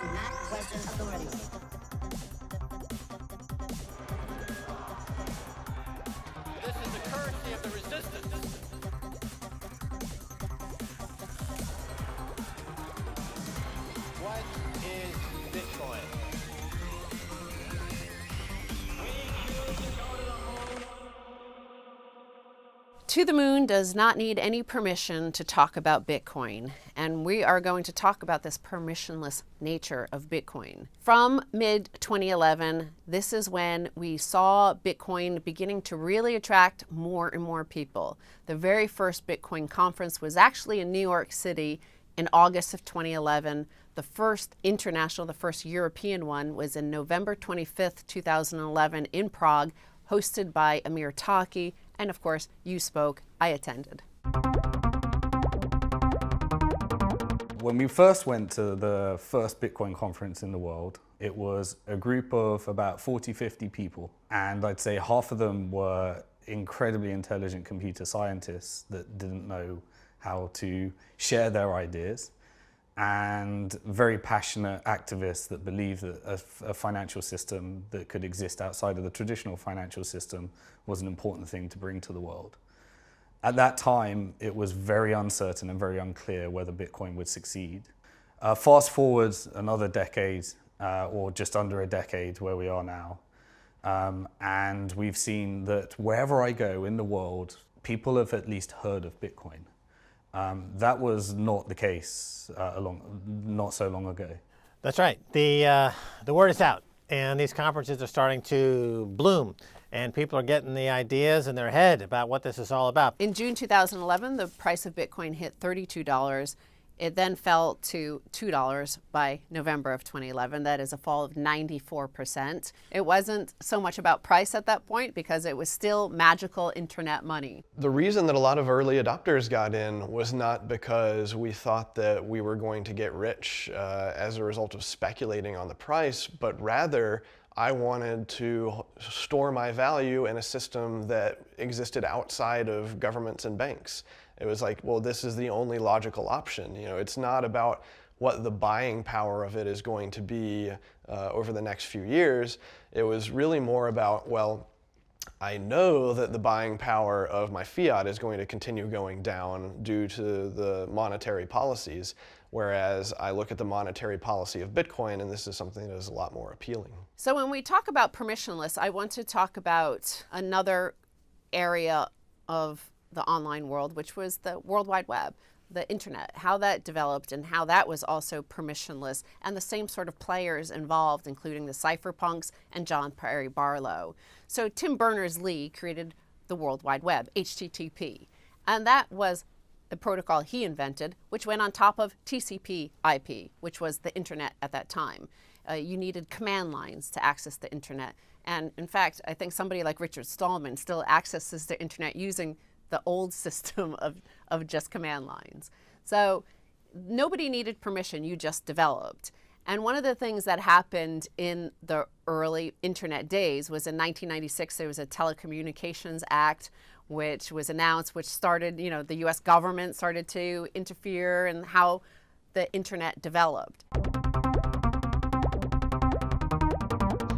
Question authority. This is the currency of the resistance. What is Bitcoin? To the Moon does not need any permission to talk about Bitcoin, and we are going to talk about this permissionless nature of Bitcoin. From mid-2011, this is when we saw Bitcoin beginning to really attract more and more people. The very first Bitcoin conference was actually in New York City in August of 2011. The first international, the first European one was in November 25th, 2011 in Prague, hosted by Amir Taaki. And of course, you spoke, I attended. When we first went to the first Bitcoin conference in the world, it was a group of about 40, 50 people. And I'd say half of them were incredibly intelligent computer scientists that didn't know how to share their ideas, and very passionate activists that believed that a financial system that could exist outside of the traditional financial system was an important thing to bring to the world. At that time, it was very uncertain and very unclear whether Bitcoin would succeed. Fast forward another decade, or just under a decade where we are now, and we've seen that wherever I go in the world, people have at least heard of Bitcoin. That was not the case not so long ago. That's right. The word is out, and these conferences are starting to bloom, and people are getting the ideas in their head about what this is all about. In June 2011, the price of Bitcoin hit $32. It then fell to $2 by November of 2011. That is a fall of 94%. It wasn't so much about price at that point because it was still magical internet money. The reason that a lot of early adopters got in was not because we thought that we were going to get rich as a result of speculating on the price, but rather I wanted to store my value in a system that existed outside of governments and banks. It was like, well, this is the only logical option. You know, it's not about what the buying power of it is going to be over the next few years. It was really more about, well, I know that the buying power of my fiat is going to continue going down due to the monetary policies, whereas I look at the monetary policy of Bitcoin, and this is something that is a lot more appealing. So when we talk about permissionless, I want to talk about another area of the online world, which was the World Wide Web, the internet, how that developed and how that was also permissionless, and the same sort of players involved, including the cypherpunks and John Perry Barlow. So Tim Berners-Lee created the World Wide Web, HTTP, and that was a protocol he invented, which went on top of TCP/IP, which was the internet at that time. You needed command lines to access the internet. And in fact, I think somebody like Richard Stallman still accesses the internet using the old system of just command lines. So nobody needed permission, you just developed. And one of the things that happened in the early internet days was in 1996, there was a Telecommunications Act which was announced, which started, the US government started to interfere in how the internet developed.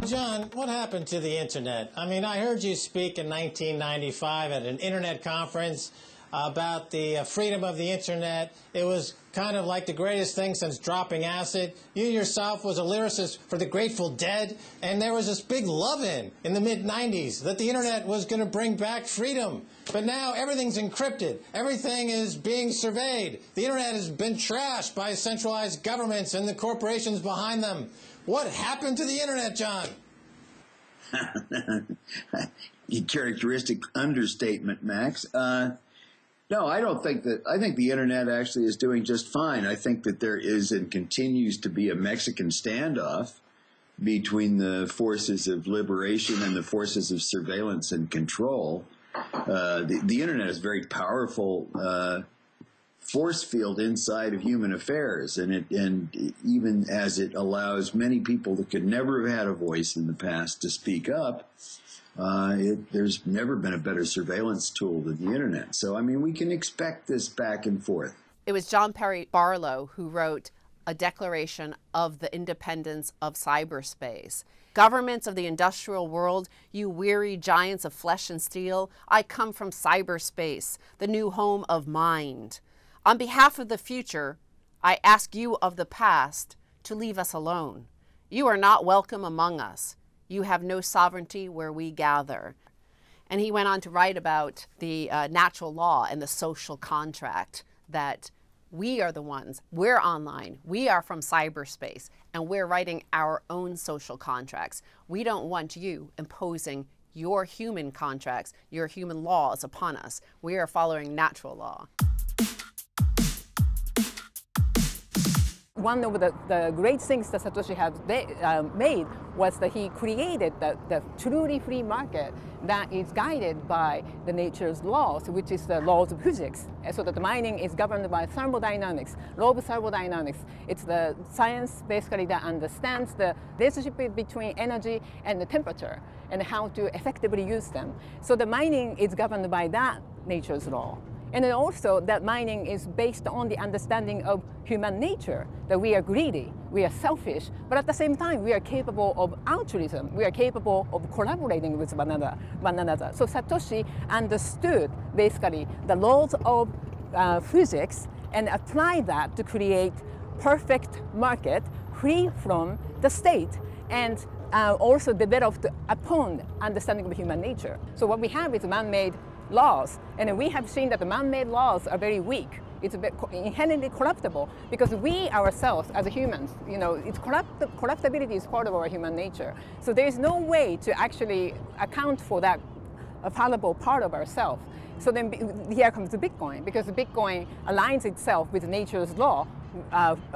John, what happened to the internet? I mean, I heard you speak in 1995 at an internet conference about the freedom of the internet. It was kind of like the greatest thing since dropping acid. You yourself was a lyricist for the Grateful Dead, and there was this big love-in the mid-90s that the internet was going to bring back freedom. But now everything's encrypted. Everything is being surveyed. The internet has been trashed by centralized governments and the corporations behind them. What happened to the internet, John? Characteristic understatement, Max. No, I don't think that. I think the internet actually is doing just fine. I think that there is and continues to be a Mexican standoff between the forces of liberation and the forces of surveillance and control. The internet is a very powerful force field inside of human affairs, and even as it allows many people that could never have had a voice in the past to speak up, there's never been a better surveillance tool than the internet. So, I mean, we can expect this back and forth. It was John Perry Barlow who wrote a declaration of the independence of cyberspace. Governments of the industrial world, you weary giants of flesh and steel, I come from cyberspace, the new home of mind. On behalf of the future, I ask you of the past to leave us alone. You are not welcome among us. You have no sovereignty where we gather. And he went on to write about the natural law and the social contract, that we are the ones, we're online, we are from cyberspace, and we're writing our own social contracts. We don't want you imposing your human contracts, your human laws upon us. We are following natural law. One of the great things that Satoshi had made was that he created the truly free market that is guided by the nature's laws, which is the laws of physics. And so that the mining is governed by thermodynamics, law of thermodynamics. It's the science basically that understands the relationship between energy and the temperature and how to effectively use them. So the mining is governed by that nature's law. And then also that mining is based on the understanding of human nature, that we are greedy, we are selfish, but at the same time we are capable of altruism, we are capable of collaborating with one another. So Satoshi understood basically the laws of physics and applied that to create perfect market free from the state, and also developed upon understanding of human nature. So what we have is man-made laws, and we have seen that the man-made laws are very weak. It's a bit inherently corruptible because we ourselves as humans, it's corruptibility is part of our human nature. So there is no way to actually account for that fallible part of ourselves. So then here comes the Bitcoin, because the Bitcoin aligns itself with nature's law,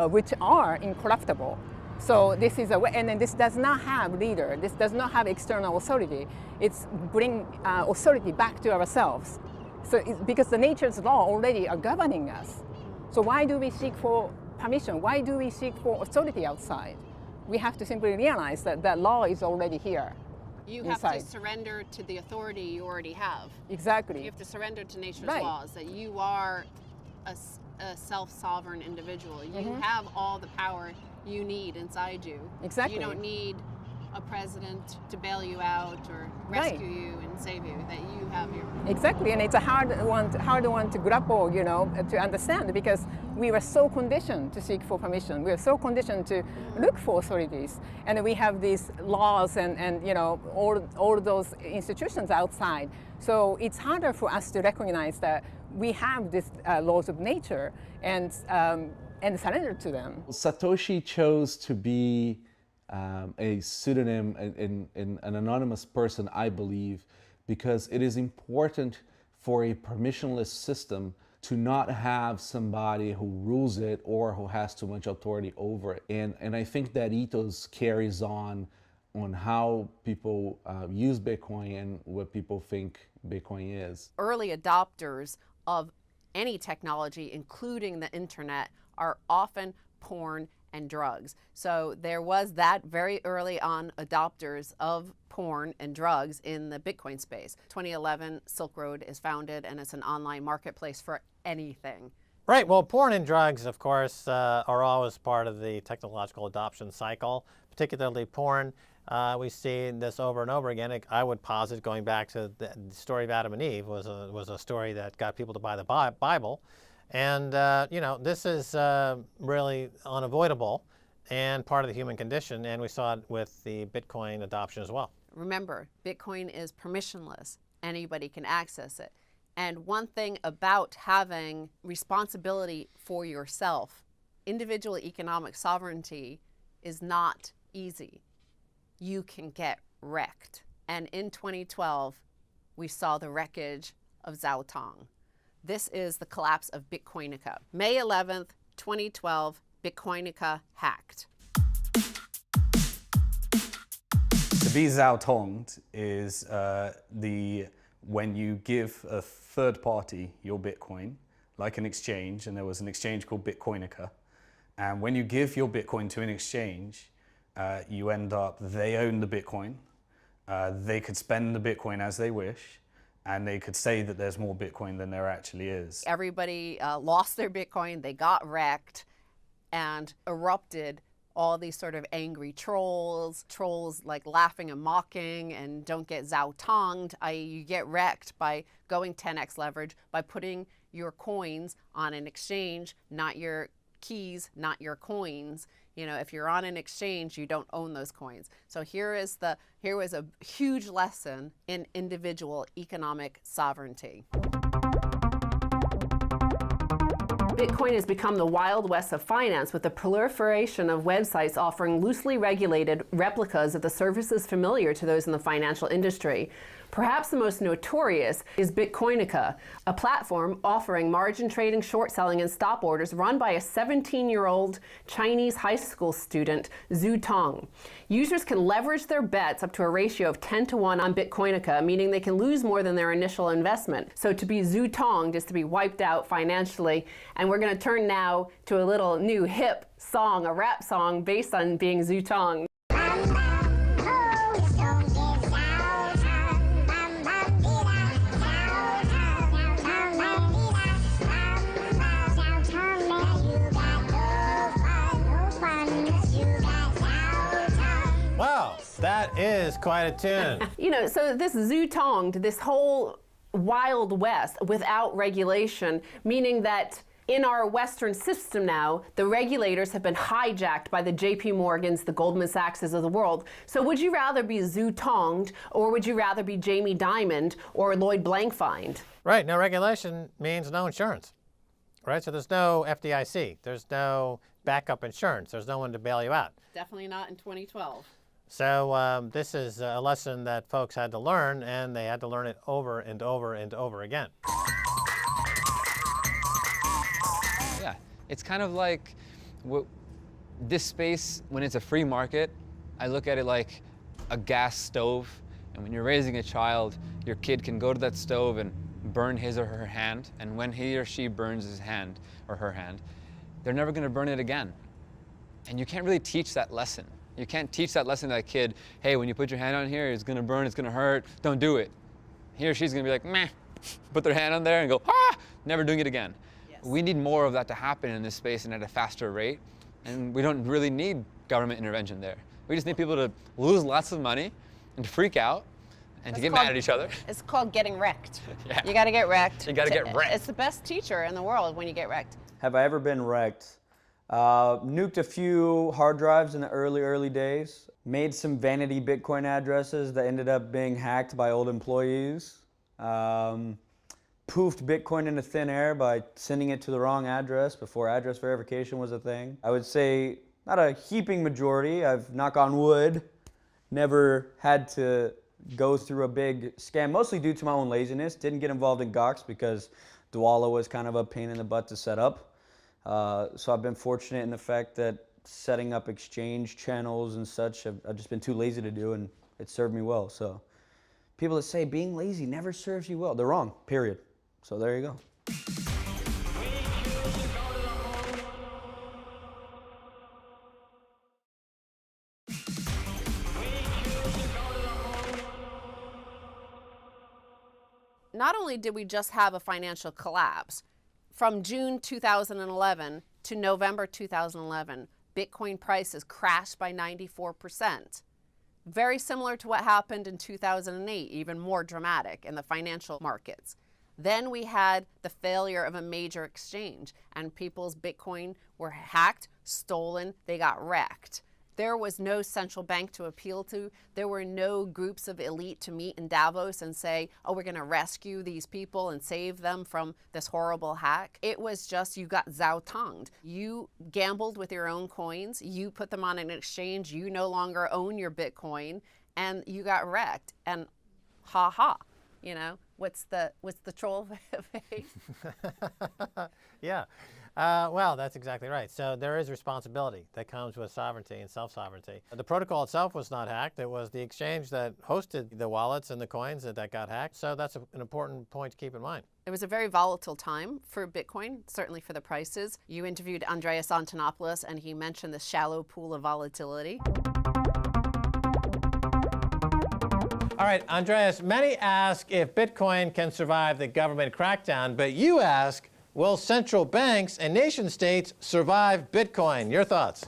which are incorruptible. So this is a way, and then this does not have leader. This does not have external authority. It's bring authority back to ourselves. So because the nature's law already are governing us. So why do we seek for permission? Why do we seek for authority outside? We have to simply realize that that law is already here. You inside. have to surrender to the authority you already have. Exactly. You have to surrender to nature's Right. laws, that you are a self-sovereign individual. You have all the power you need inside you. Exactly. You don't need a president to bail you out or rescue you and save you, that you have your... Exactly, and it's a hard one to grapple, to understand, because we were so conditioned to seek for permission. We were so conditioned to look for authorities, and we have these laws and all those institutions outside. So it's harder for us to recognize that we have these laws of nature and surrender to them. Satoshi chose to be a pseudonym, an anonymous person, I believe, because it is important for a permissionless system to not have somebody who rules it or who has too much authority over it. And I think that ethos carries on how people use Bitcoin and what people think Bitcoin is. Early adopters of any technology, including the internet, are often porn and drugs. So there was that very early on adopters of porn and drugs in the Bitcoin space. 2011, Silk Road is founded, and it's an online marketplace for anything. Right. Well, porn and drugs, of course, are always part of the technological adoption cycle, particularly porn. We see this over and over again. I would posit, going back to the story of Adam and Eve, was a story that got people to buy the Bible. And, this is really unavoidable and part of the human condition, and we saw it with the Bitcoin adoption as well. Remember, Bitcoin is permissionless. Anybody can access it. And one thing about having responsibility for yourself, individual economic sovereignty, is not easy. You can get wrecked. And in 2012, we saw the wreckage of Zhaotong. This is the collapse of Bitcoinica. May 11th, 2012, Bitcoinica hacked. To be Zhaotonged is when you give a third party your Bitcoin, like an exchange, and there was an exchange called Bitcoinica. And when you give your Bitcoin to an exchange, you end up, they own the Bitcoin. They could spend the Bitcoin as they wish, and they could say that there's more Bitcoin than there actually is. Everybody lost their Bitcoin, they got wrecked, and erupted all these sort of angry trolls like laughing and mocking and don't get zao-tonged, i.e. you get wrecked by going 10x leverage, by putting your coins on an exchange, not your keys, not your coins. You know, if you're on an exchange, you don't own those coins. So here was a huge lesson in individual economic sovereignty. Bitcoin has become the Wild West of finance, with the proliferation of websites offering loosely regulated replicas of the services familiar to those in the financial industry. Perhaps the most notorious is Bitcoinica, a platform offering margin trading, short selling, and stop orders run by a 17-year-old Chinese high school student, Zhu Tong. Users can leverage their bets up to a ratio of 10-to-1 on Bitcoinica, meaning they can lose more than their initial investment. So to be Zhu Tong is to be wiped out financially. And we're going to turn now to a little new hip song, a rap song based on being Zhu Tong. Wow, that is quite a tune. You know, so this Zhu Tong, this whole Wild West without regulation, meaning that in our Western system now, the regulators have been hijacked by the JP Morgans, the Goldman Sachses of the world. So would you rather be Zhu Tonged, or would you rather be Jamie Dimon or Lloyd Blankfein? Right, no regulation means no insurance. Right, so there's no FDIC, there's no backup insurance, there's no one to bail you out. Definitely not in 2012. So this is a lesson that folks had to learn, and they had to learn it over and over and over again. Yeah, it's kind of like this space, when it's a free market, I look at it like a gas stove. And when you're raising a child, your kid can go to that stove and burn his or her hand. And when he or she burns his hand or her hand, they're never going to burn it again. And you can't really teach that lesson. You can't teach that lesson to that kid, hey, when you put your hand on here, it's going to burn, it's going to hurt, don't do it. He or she's going to be like, meh, put their hand on there and go, ah, never doing it again. Yes. We need more of that to happen in this space and at a faster rate. And we don't really need government intervention there. We just need people to lose lots of money and to freak out and to get mad at each other. It's called getting wrecked. Yeah. You got to get wrecked. You got to get wrecked. It's the best teacher in the world when you get wrecked. Have I ever been wrecked? Nuked a few hard drives in the early days. Made some vanity Bitcoin addresses that ended up being hacked by old employees. Poofed Bitcoin into thin air by sending it to the wrong address before address verification was a thing. I would say not a heaping majority. I've, knock on wood, never had to go through a big scam, mostly due to my own laziness. Didn't get involved in Gox because Dwala was kind of a pain in the butt to set up. So I've been fortunate in the fact that setting up exchange channels and such, I've just been too lazy to do, and it served me well. So people that say being lazy never serves you well, they're wrong, period. So there you go. Not only did we just have a financial collapse, from June 2011 to November 2011, Bitcoin prices crashed by 94%. Very similar to what happened in 2008, even more dramatic in the financial markets. Then we had the failure of a major exchange, and people's Bitcoin were hacked, stolen, they got wrecked. There was no central bank to appeal to. There were no groups of elite to meet in Davos and say, oh, we're going to rescue these people and save them from this horrible hack. It was just, you got zao-tonged. You gambled with your own coins. You put them on an exchange. You no longer own your Bitcoin, and you got wrecked. And ha ha, you know, what's the troll face? Yeah. Well, that's exactly right. So there is responsibility that comes with sovereignty and self-sovereignty. The protocol itself was not hacked. It was the exchange that hosted the wallets and the coins that got hacked. So that's an important point to keep in mind. It was a very volatile time for Bitcoin, certainly for the prices. You interviewed Andreas Antonopoulos, and he mentioned the shallow pool of volatility. All right, Andreas, many ask if Bitcoin can survive the government crackdown, but you ask, will central banks and nation states survive Bitcoin? Your thoughts?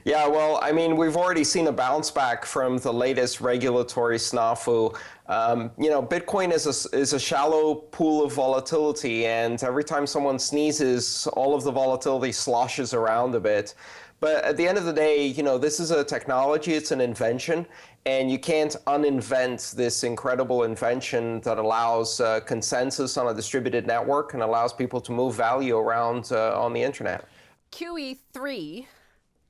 Yeah, well, I mean, we've already seen a bounce back from the latest regulatory snafu. Bitcoin is a shallow pool of volatility, and every time someone sneezes, all of the volatility sloshes around a bit. But at the end of the day, this is a technology, it's an invention, and you can't uninvent this incredible invention that allows consensus on a distributed network and allows people to move value around on the internet. QE3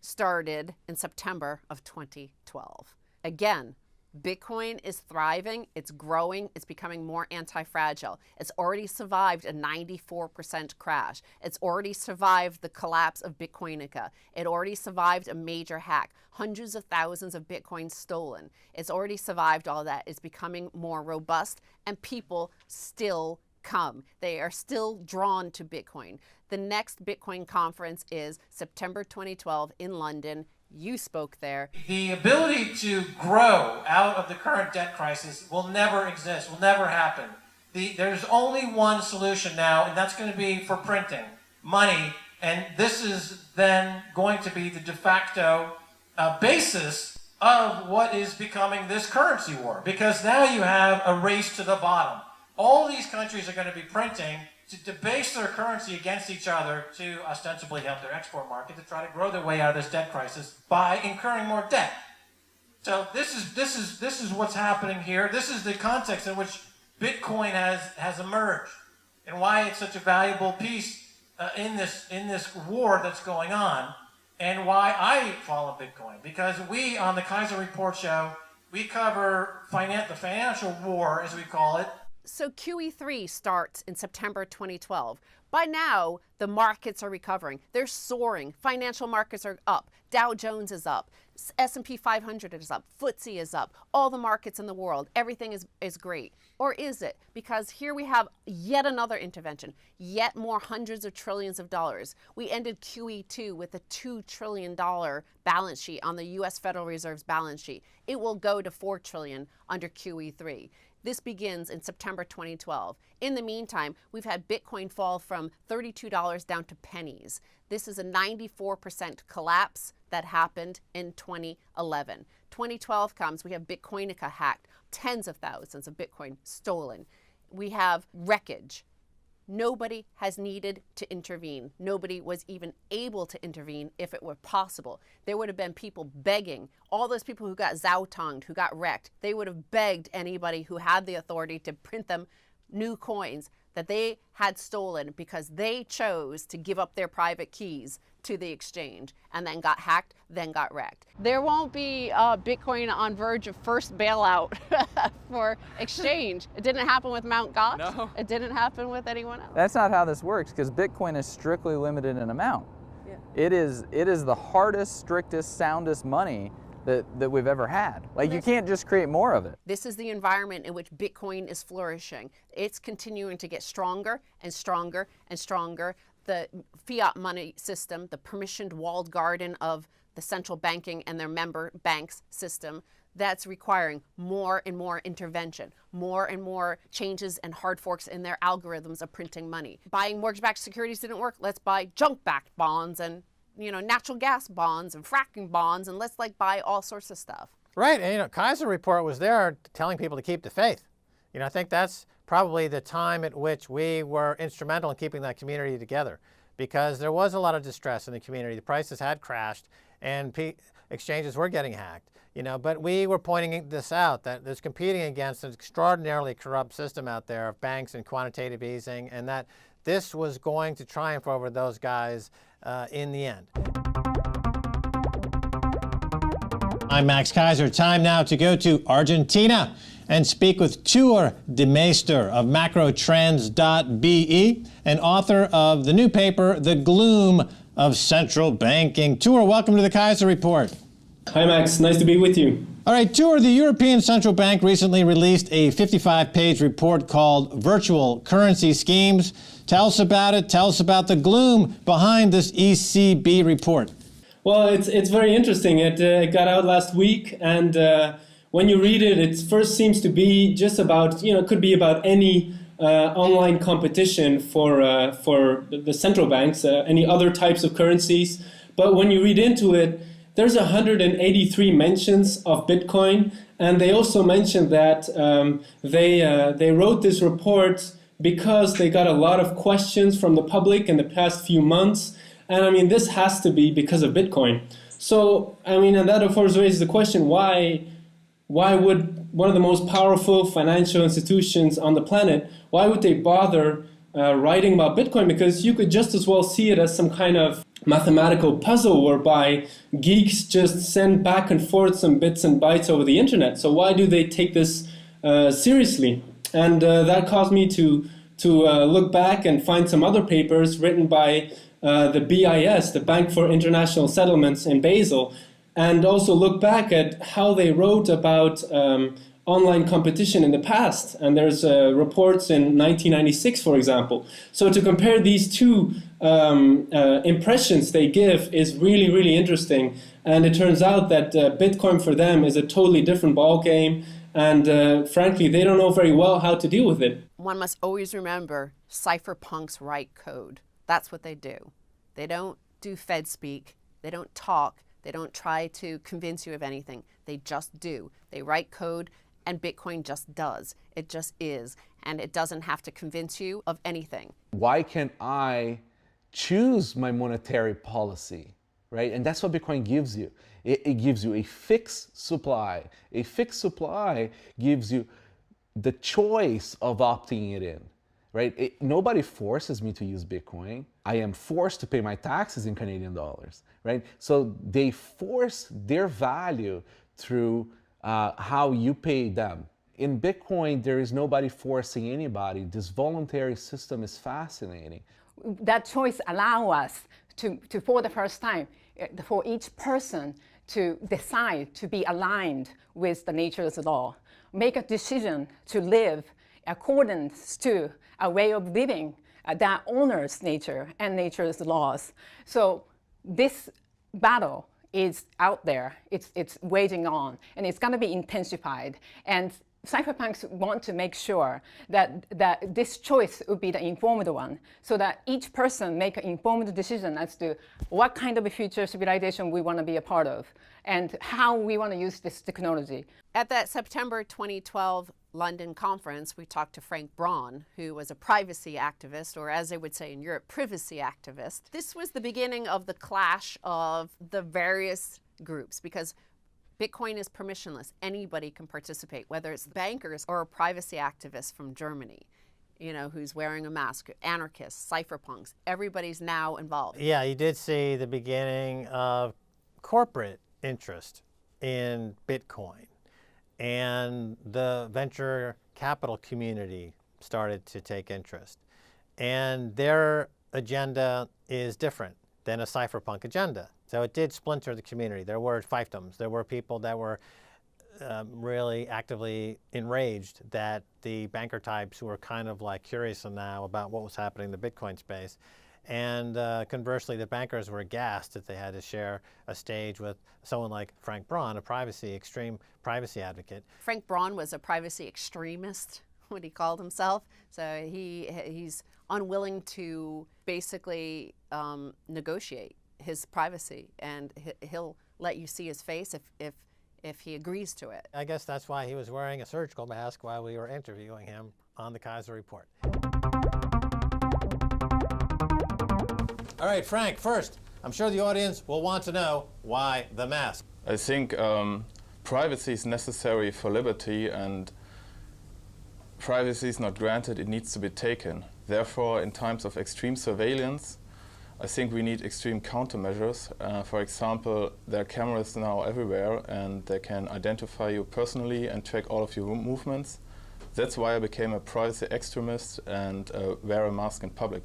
started in September of 2012. Again, Bitcoin is thriving, it's growing, it's becoming more anti-fragile. It's already survived a 94% crash. It's already survived the collapse of Bitcoinica. It already survived a major hack. Hundreds of thousands of Bitcoins stolen. It's already survived all that. It's becoming more robust, and people still come. They are still drawn to Bitcoin. The next Bitcoin conference is September 2012 in London. You spoke there. The ability to grow out of the current debt crisis will never exist, will never happen. There's only one solution now, and that's going to be for printing money. And this is then going to be the de facto basis of what is becoming this currency war. Because now you have a race to the bottom. All these countries are going to be printing to debase their currency against each other to ostensibly help their export market to try to grow their way out of this debt crisis by incurring more debt. So this is what's happening here. This is the context in which Bitcoin has emerged, and why it's such a valuable piece in this war that's going on, and why I follow Bitcoin. Because we on the Keiser Report show, we cover the financial war, as we call it. So QE3 starts in September 2012. By now, the markets are recovering. They're soaring. Financial markets are up. Dow Jones is up. S&P 500 is up. FTSE is up. All the markets in the world. Everything is great. Or is it? Because here we have yet another intervention. Yet more hundreds of trillions of dollars. We ended QE2 with a $2 trillion balance sheet on the U.S. Federal Reserve's balance sheet. It will go to $4 trillion under QE3. This begins in September 2012. In the meantime, we've had Bitcoin fall from $32 down to pennies. This is a 94% collapse that happened in 2011. 2012 comes, we have Bitcoinica hacked, tens of thousands of Bitcoin stolen. We have wreckage. Nobody has needed to intervene. Nobody was even able to intervene if it were possible. There would have been people begging. All those people who got zao-tonged, who got wrecked, they would have begged anybody who had the authority to print them new coins that they had stolen because they chose to give up their private keys to the exchange and then got hacked, then got wrecked. There won't be Bitcoin on verge of first bailout for exchange. It didn't happen with Mt. Gox. No. It didn't happen with anyone else. That's not how this works, because Bitcoin is strictly limited in amount. Yeah. It is the hardest, strictest, soundest money that we've ever had. Like, you can't just create more of it. This is the environment in which Bitcoin is flourishing. It's continuing to get stronger and stronger and stronger. The fiat money system, the permissioned walled garden of the central banking and their member banks system, that's requiring more and more intervention, more and more changes and hard forks in their algorithms of printing money. Buying mortgage-backed securities didn't work. Let's buy junk-backed bonds and natural gas bonds and fracking bonds, and let's buy all sorts of stuff. Right, and Keiser Report was there telling people to keep the faith. I think that's probably the time at which we were instrumental in keeping that community together, because there was a lot of distress in the community. The prices had crashed, and exchanges were getting hacked. But we were pointing this out, that there's competing against an extraordinarily corrupt system out there of banks and quantitative easing, and that this was going to triumph over those guys in the end. I'm Max Keiser. Time now to go to Argentina and speak with Tuur Demeester of macrotrends.be and author of the new paper, The Gloom of Central Banking. Tuur, welcome to the Keiser Report. Hi, Max. Nice to be with you. All right, Tuur, the European Central Bank recently released a 55-page report called Virtual Currency Schemes. Tell us about it. Tell us about the gloom behind this ECB report. Well, it's very interesting. It got out last week, and when you read it, it first seems to be just about, it could be about any online competition for the central banks, any other types of currencies. But when you read into it, there's 183 mentions of Bitcoin, and they also mentioned that they wrote this report because they got a lot of questions from the public in the past few months. And I mean, this has to be because of Bitcoin. So, I mean, and that of course raises the question, why would one of the most powerful financial institutions on the planet, why would they bother writing about Bitcoin? Because you could just as well see it as some kind of mathematical puzzle whereby geeks just send back and forth some bits and bytes over the internet. So why do they take this seriously? And that caused me to look back and find some other papers written by the BIS, the Bank for International Settlements in Basel, and also look back at how they wrote about online competition in the past. And there's reports in 1996, for example. So to compare these two impressions they give is really, really interesting. And it turns out that Bitcoin for them is a totally different ballgame. And frankly, they don't know very well how to deal with it. One must always remember cypherpunks write code. That's what they do. They don't do Fed speak. They don't talk. They don't try to convince you of anything. They just do. They write code, and Bitcoin just does. It just is. And it doesn't have to convince you of anything. Why can't I choose my monetary policy, right? And that's what Bitcoin gives you. It gives you a fixed supply. A fixed supply gives you the choice of opting it in, right? Nobody forces me to use Bitcoin. I am forced to pay my taxes in Canadian dollars, right? So they force their value through how you pay them. In Bitcoin, there is nobody forcing anybody. This voluntary system is fascinating. That choice allows us to, for the first time, for each person to decide to be aligned with the nature's law, make a decision to live according to a way of living that honors nature and nature's laws. So this battle is out there, it's waging on, and it's going to be intensified. And cypherpunks want to make sure that this choice would be the informed one, so that each person make an informed decision as to what kind of a future civilization we want to be a part of and how we want to use this technology. At that September 2012 London conference, we talked to Frank Braun, who was a privacy activist, or as they would say in Europe, privacy activist. This was the beginning of the clash of the various groups, because Bitcoin is permissionless. Anybody can participate, whether it's bankers or a privacy activist from Germany, you know, who's wearing a mask, anarchists, cypherpunks. Everybody's now involved. Yeah, you did see the beginning of corporate interest in Bitcoin, and the venture capital community started to take interest. And their agenda is different than a cypherpunk agenda. So it did splinter the community. There were fiefdoms. There were people that were really actively enraged that the banker types who were kind of like curious now about what was happening in the Bitcoin space. And conversely, the bankers were aghast that they had to share a stage with someone like Frank Braun, a extreme privacy advocate. Frank Braun was a privacy extremist, what he called himself. So he's unwilling to basically negotiate his privacy, and he'll let you see his face if he agrees to it. I guess that's why he was wearing a surgical mask while we were interviewing him on the Keiser Report. All right, Frank, first, I'm sure the audience will want to know why the mask. I think privacy is necessary for liberty, and privacy is not granted, it needs to be taken. Therefore, in times of extreme surveillance, I think we need extreme countermeasures. For example, there are cameras now everywhere, and they can identify you personally and track all of your movements. That's why I became a privacy extremist and wear a mask in public.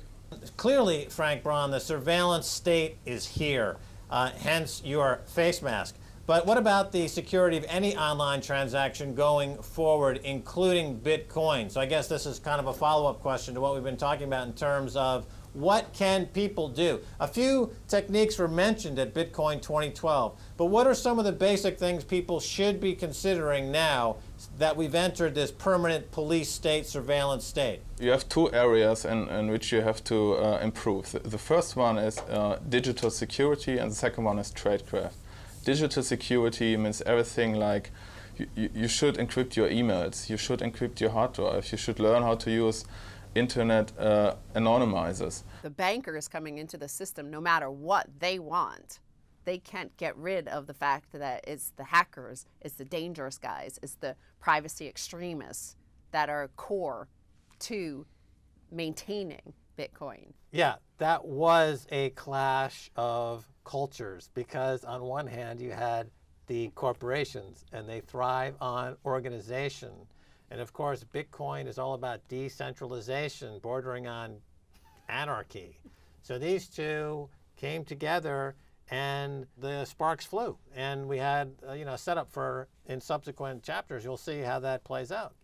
Clearly, Frank Braun, the surveillance state is here, hence your face mask. But what about the security of any online transaction going forward, including Bitcoin? So I guess this is kind of a follow-up question to what we've been talking about in terms of what can people do? A few techniques were mentioned at Bitcoin 2012, but what are some of the basic things people should be considering now that we've entered this permanent police state, surveillance state? You have two areas in which you have to improve. The first one is digital security, and the second one is tradecraft. Digital security means everything like you should encrypt your emails, you should encrypt your hard drive, you should learn how to use internet anonymizers. The bankers coming into the system, no matter what they want, they can't get rid of the fact that it's the hackers, it's the dangerous guys, it's the privacy extremists that are core to maintaining Bitcoin. Yeah, that was a clash of cultures because on one hand you had the corporations and they thrive on organization. And of course, Bitcoin is all about decentralization, bordering on anarchy. So these two came together and the sparks flew. And we had a setup for, in subsequent chapters, you'll see how that plays out.